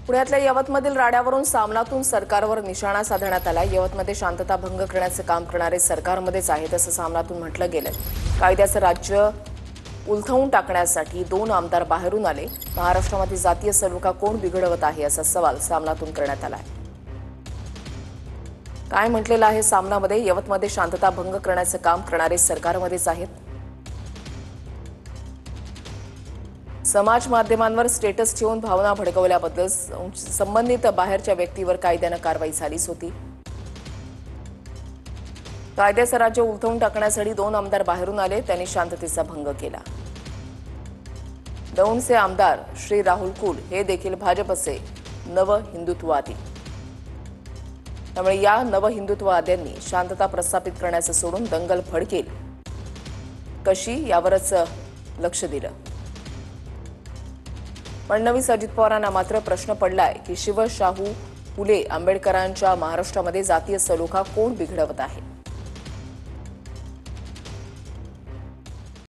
पुण्यातल्या यवतमधील राड्यावरून सामनातून सरकारवर निशाणा साधण्यात आला। यवतमध्ये शांतता भंग करण्याचे काम करणारे सरकारमध्येच आहेत असं सामनातून म्हटलं गेलं। कायद्याचं राज्य उलथवून टाकण्यासाठी 2 आमदार बाहेरून आले। महाराष्ट्रामध्ये जातीय सलोखा कोण बिघडवत आहे असा सवाल सामनातून करण्यात आला आहे। काय म्हटलेलं आहे सामनामध्ये? यवतमध्ये शांतता भंग करण्याचे काम करणारे सरकारमध्येच आहेत। समाज माध्यमांवर स्टेटस ठेवून भावना भडकवल्याबद्दल संबंधित बाहेरच्या व्यक्तीवर कायद्याने कारवाई झालीच होती। कायद्याचं राज्य उलथवून टाकण्यासाठी 2 आमदार बाहेरून आले। त्यांनी शांततेचा भंग केला। दौंडचे आमदार श्री राहुल कुल हे देखील भाजपचे नव हिंदुत्ववादी। त्यामुळे या नव हिंदुत्ववाद्यांनी शांतता प्रस्थापित करण्याचं सोडून दंगल भडकेल कशी यावरच लक्ष दिलं। फडणवीस अजित पवारांना मात्र प्रश्न पडलाय की शिव शाहू फुले आंबेडकरांच्या महाराष्ट्रामध्ये जातीय सलोखा कोण बिघडवत आहे।